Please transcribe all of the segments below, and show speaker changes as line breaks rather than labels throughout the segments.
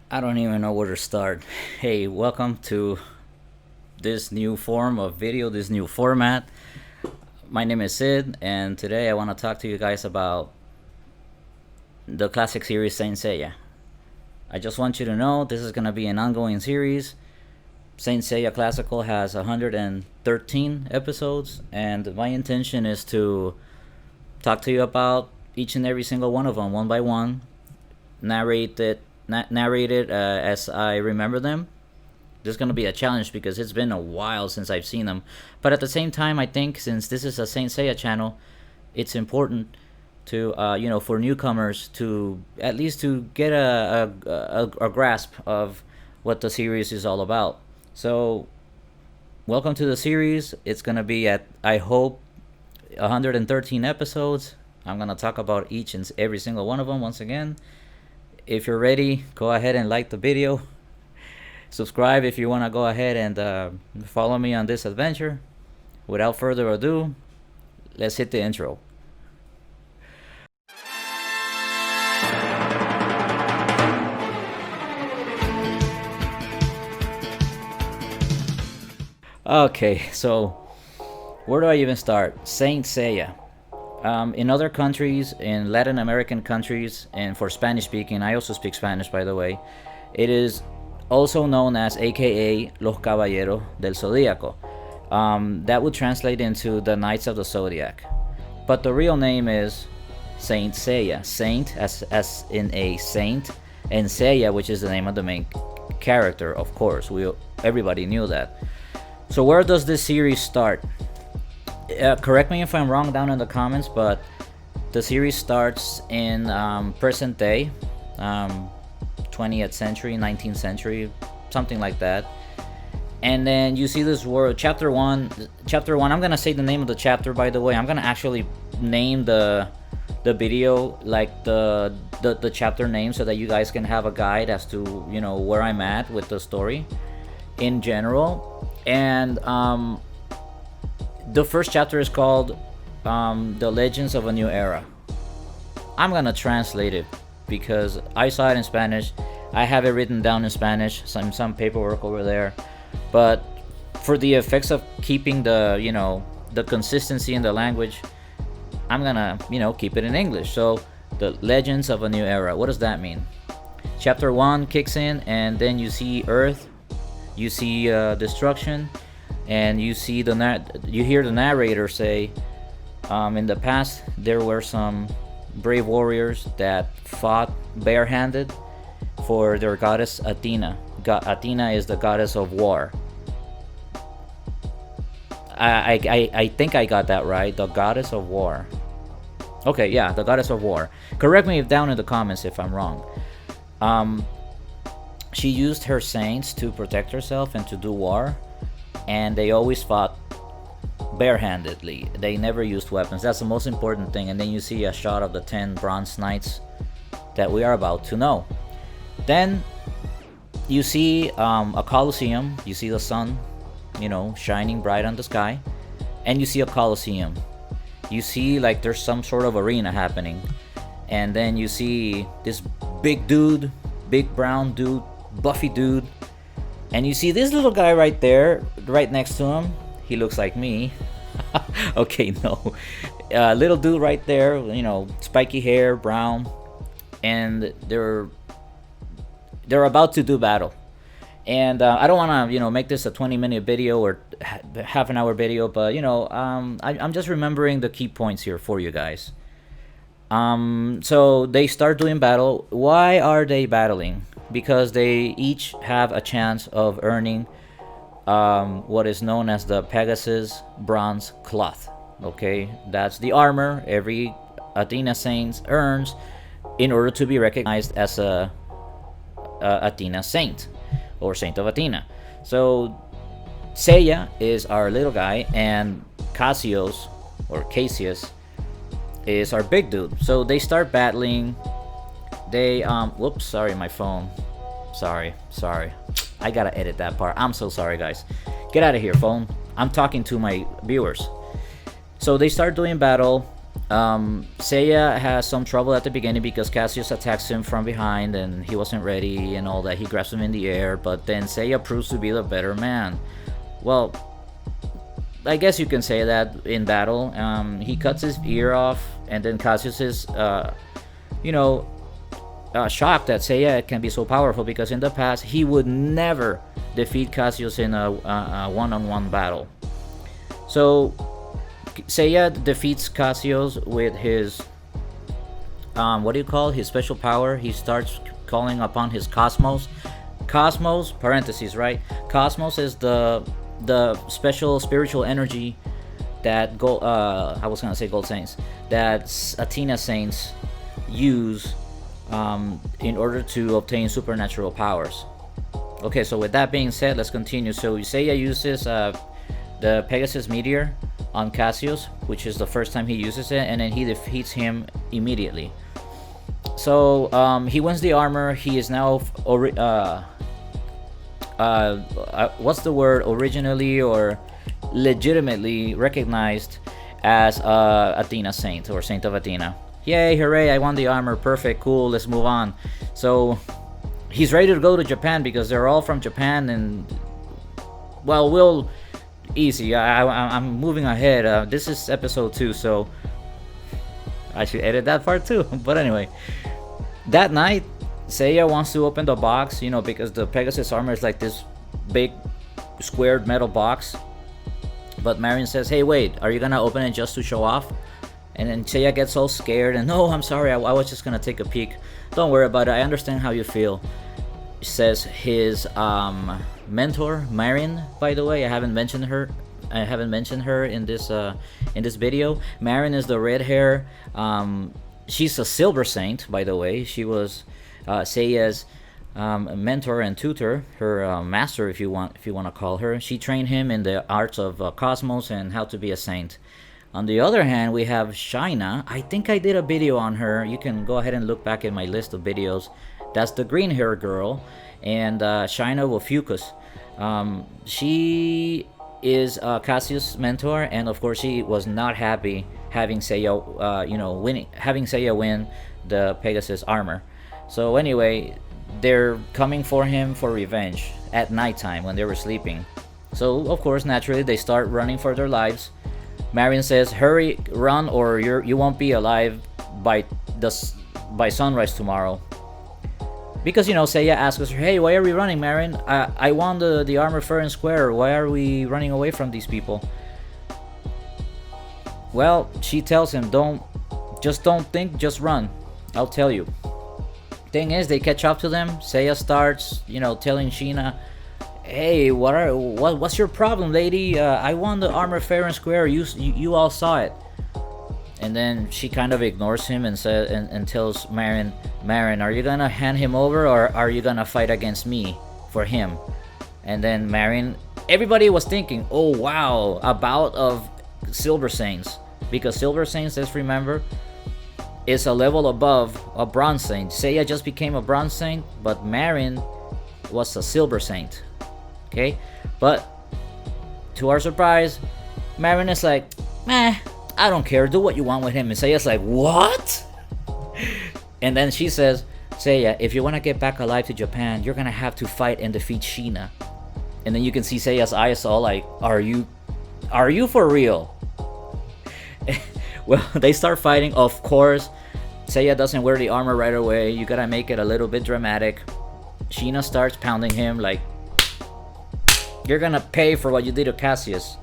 I don't even know where to start. Hey, welcome to this new form of video, this new format. My name is Sid, and today I want to talk to you guys about the classic series Saint Seiya. I just want you to know this is going to be an ongoing series. Saint Seiya Classical has 113 episodes, and my intention is to talk to you about each and every single one of them, one by one, narrate it as I remember them. This is going to be a challenge because it's been a while since I've seen them. But at the same time, I think since this is a Saint Seiya channel, it's important to for newcomers to at least to get a grasp of what the series is all about. So, welcome to the series. It's gonna be at, I hope, 113 episodes. I'm gonna talk about each and every single one of them once again. If you're ready, go ahead and like the video. Subscribe if you want to go ahead and follow me on this adventure. Without further ado, let's hit the intro. Okay, so where do I even start? Saint Seiya. In other countries, in Latin American countries, and for Spanish speaking, I also speak Spanish by the way, it is also known as AKA Los Caballeros del Zodíaco. That would translate into the Knights of the Zodiac. But the real name is Saint Seiya. Saint as in a saint, and Seiya, which is the name of the main character, of course. Everybody knew that. So where does this series start? Correct me if I'm wrong down in the comments, but the series starts in present day, 20th century, 19th century, something like that. And then you see this world, chapter one. I'm gonna say the name of the chapter, by the way. I'm gonna actually name the video like the chapter name, so that you guys can have a guide as to where I'm at with the story in general. And the first chapter is called The Legends of a New Era. I'm gonna translate it because I saw it in Spanish. I have it written down in Spanish, some paperwork over there. But for the effects of keeping the consistency in the language, I'm gonna keep it in English. So The Legends of a New Era. What does that mean? Chapter 1 kicks in, and then you see Earth, you see destruction, and you hear the narrator say, in the past there were some brave warriors that fought barehanded for their goddess Athena. Athena is the goddess of war. I think I got that right. The goddess of war. Okay, yeah, the goddess of war. Correct me down in the comments if I'm wrong. She used her saints to protect herself and to do war, and they always fought barehandedly. They never used weapons. That's the most important thing. And then you see a shot of the 10 bronze knights that we are about to know. Then you see a coliseum. You see the sun shining bright on the sky, and you see a coliseum. You see like there's some sort of arena happening, and then you see this big brown dude, buffy dude. And you see this little guy right there, right next to him. He looks like me. Okay, no. Little dude right there, spiky hair, brown. And they're about to do battle. And I don't want to, make this a 20-minute video or half an hour video, but, I'm just remembering the key points here for you guys. So they start doing battle. Why are they battling? Because they each have a chance of earning what is known as the Pegasus Bronze Cloth. Okay, that's the armor every Athena Saint earns in order to be recognized as a Athena Saint or Saint of Athena. So Seiya is our little guy, and Cassius is our big dude. So they start battling. They whoops, sorry, my phone. Sorry. I gotta edit that part. I'm so sorry, guys. Get out of here, phone. I'm talking to my viewers. So they start doing battle. Seiya has some trouble at the beginning because Cassius attacks him from behind and he wasn't ready and all that. He grabs him in the air, but then Seiya proves to be the better man. Well, I guess you can say that in battle. He cuts his ear off, and then Cassius is, you know, shocked that Seiya can be so powerful because in the past he would never defeat Cassius in a one-on-one battle. So Seiya defeats Cassius with his what do you call his special power? He starts calling upon his cosmos. Cosmos parentheses, right? Cosmos is the special spiritual energy that I was gonna say gold saints, that Athena saints use in order to obtain supernatural powers. Okay, so with that being said, let's continue. So Seiya uses the Pegasus meteor on Cassius, which is the first time he uses it, and then he defeats him immediately. So he wins the armor. He is now what's the word, originally or legitimately recognized as Athena Saint, or Saint of Athena. Yay, hooray, I won the armor, perfect, cool, let's move on. So he's ready to go to Japan because they're all from Japan, and well, easy, I'm moving ahead. This is episode 2, so I should edit that part too. But anyway, that night Seiya wants to open the box, because the Pegasus armor is like this big squared metal box. But Marion says, hey, wait, are you gonna open it just to show off? And then Seiya gets all scared and, no, I'm sorry, I was just gonna take a peek. Don't worry about it, I understand how you feel. Says his mentor, Marion, by the way. I haven't mentioned her in this video. Marion is the red hair. She's a silver saint, by the way. She was Seiya's mentor and tutor, her master, if you want to call her. She trained him in the arts of cosmos and how to be a saint. On the other hand, we have Shaina. I think I did a video on her. You can go ahead and look back at my list of videos. That's the green hair girl, and Shaina Wafukus. She is Cassius' mentor, and of course she was not happy having Seiya, having Seiya win the Pegasus armor. So anyway, they're coming for him for revenge at nighttime when they were sleeping. So of course, naturally, they start running for their lives. Marion says, "Hurry, run, or you won't be alive by sunrise tomorrow." Because Seiya asks her, "Hey, why are we running, Marion? I won the armor fair and square. Why are we running away from these people?" Well, she tells him, don't think, just run. I'll tell you. Thing is, they catch up to them. Seiya starts, telling Sheena, "Hey, what's your problem, lady? I won the armor fair and square. You all saw it." And then she kind of ignores him and says and tells Marion, "Are you gonna hand him over, or are you gonna fight against me for him?" And then Marion, everybody was thinking, "Oh wow, a bout of Silver Saints," because Silver Saints, let's remember, is a level above a Bronze Saint. Seiya just became a Bronze Saint, but Marion was a Silver Saint. Okay, but to our surprise, Marion is like, "Meh, I don't care, do what you want with him." And Seiya's like, "What?" And then she says, "Seiya, if you want to get back alive to Japan, you're gonna have to fight and defeat Sheena." And then you can see Seiya's eyes all like, are you for real?" Well, they start fighting. Of course, Seiya doesn't wear the armor right away. You gotta make it a little bit dramatic. Sheena starts pounding him like, "You're gonna pay for what you did to Cassius."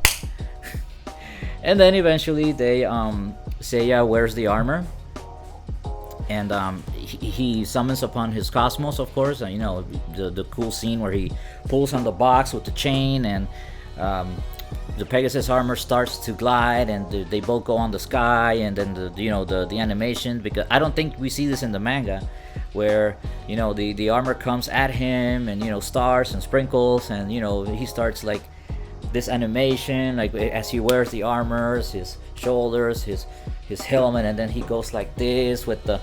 And then eventually Seiya wears the armor, and he summons upon his cosmos, of course. The cool scene where he pulls on the box with the chain, and the Pegasus armor starts to glide, and they both go on the sky. And then the animation, because I don't think we see this in the manga, where the armor comes at him, and stars and sprinkles, and he starts like this animation, like as he wears the armors, his shoulders, his helmet, and then he goes like this with the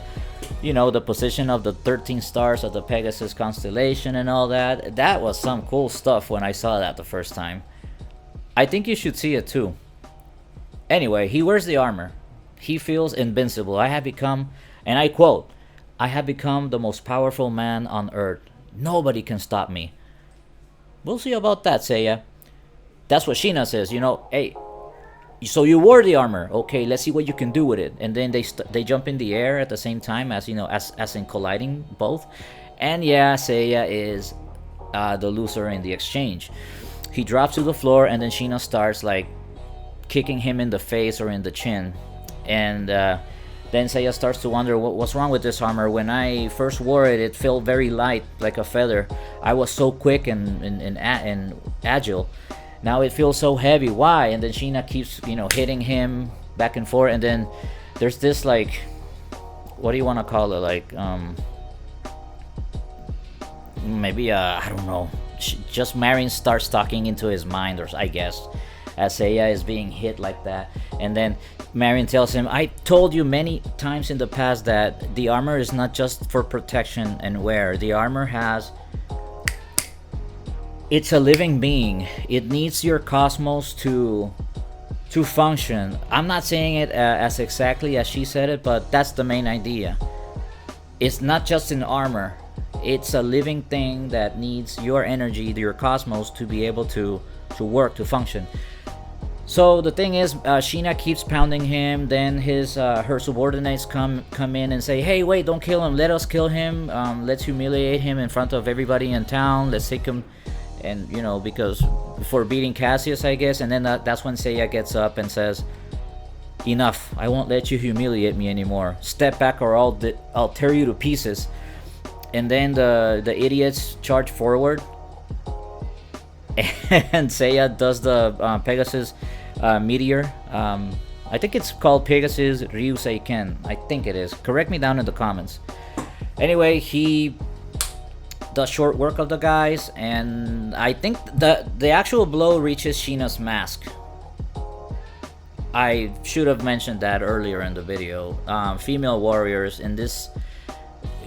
the position of the 13 stars of the Pegasus constellation and all that. That was some cool stuff when I saw that the first time. I think you should see it too. Anyway, he wears the armor, He feels invincible. I have become, and I quote, I have become the most powerful man on earth. Nobody can stop me. We'll see about that, Seiya. That's what Sheena says. Hey, so you wore the armor. Okay, let's see what you can do with it. And then they jump in the air at the same time, as as in colliding both. And yeah, Seiya is the loser in the exchange. He drops to the floor, and then Sheena starts like kicking him in the face or in the chin. And then Seiya starts to wonder what's wrong with this armor. When I first wore it, it felt very light, like a feather. I was so quick and agile. Now it feels so heavy. Why? And then Sheena keeps, hitting him back and forth. And then there's this, like, what do you want to call it? Like, maybe, I don't know. Just Marion starts talking into his mind, or I guess, as Seiya is being hit like that. And then Marion tells him, I told you many times in the past that the armor is not just for protection and wear. The armor it's a living being. It needs your cosmos to function. I'm not saying it as exactly as she said it, but that's the main idea. It's not just an armor. It's a living thing that needs your energy, your cosmos, to be able to work, to function. So the thing is, Sheena keeps pounding him. Then her subordinates come in and say, hey, wait, don't kill him. Let us kill him. Let's humiliate him in front of everybody in town. Let's take him, and because for beating Cassius, I guess. And then that's when Seiya gets up and says, enough. I won't let you humiliate me anymore. Step back or I'll tear you to pieces. And then the idiots charge forward, and Seiya does the Pegasus meteor. I think it's called Pegasus Ryuseiken. I think it is. Correct me down in the comments. Anyway, he does short work of the guys, and I think the actual blow reaches Sheena's mask. I should have mentioned that earlier in the video. Female warriors in this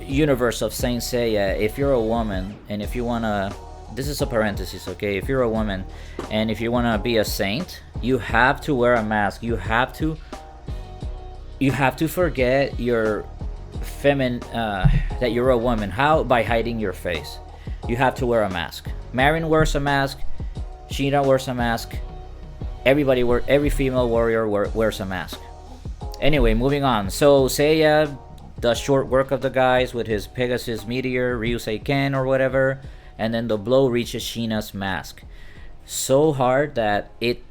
universe of Saint Seiya, if you're a woman and if you wanna, this is a parenthesis, okay, if you're a woman and if you wanna be a saint, you have to wear a mask. You have to forget your feminine, that you're a woman. How? By hiding your face. You have to wear a mask. Marin wears a mask, Sheena wears a mask, every female warrior wears a mask. Anyway, moving on. So Seiya does short work of the guys with his Pegasus meteor, Ryuseiken or whatever, and then the blow reaches Sheena's mask so hard that it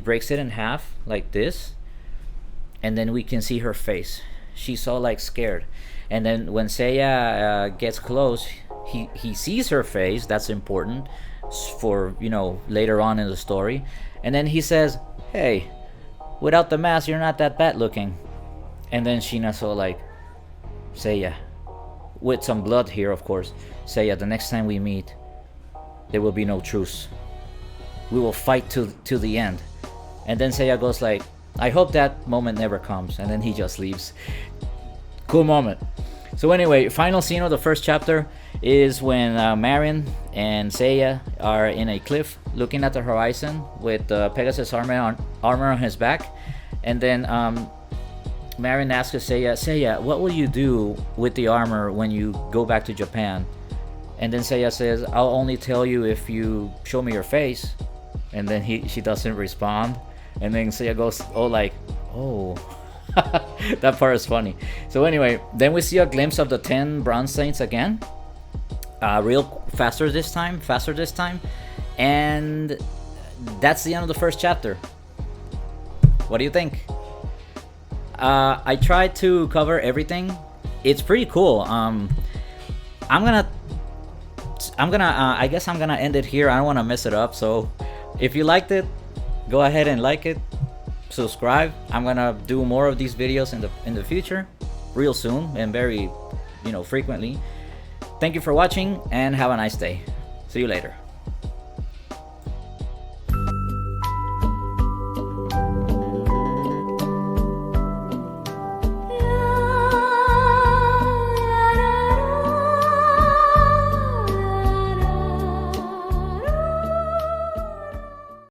breaks it in half like this, and then we can see her face. She's all like scared, and then when Seiya gets close, he sees her face. That's important for later on in the story. And then he says, hey, without the mask you're not that bad looking. And then Sheena's so like, Seiya, with some blood here, of course. Seiya, the next time we meet, there will be no truce. We will fight to the end. And then Seiya goes like, I hope that moment never comes. And then he just leaves. Cool moment. So anyway, final scene of the first chapter is when Marion and Seiya are in a cliff looking at the horizon with Pegasus armor on his back. And then Marion asks Seiya, what will you do with the armor when you go back to Japan? And then Seiya says, I'll only tell you if you show me your face. And then she doesn't respond. And then Seiya goes, oh. That part is funny. So anyway, then we see a glimpse of the 10 Bronze Saints again. Faster this time. And that's the end of the first chapter. What do you think? I tried to cover everything. It's pretty cool. I guess I'm gonna end it here. I don't want to mess it up. So if you liked it, go ahead and like it, subscribe. I'm gonna do more of these videos in the future, real soon, and very frequently. Thank you for watching, and have a nice day. See you later.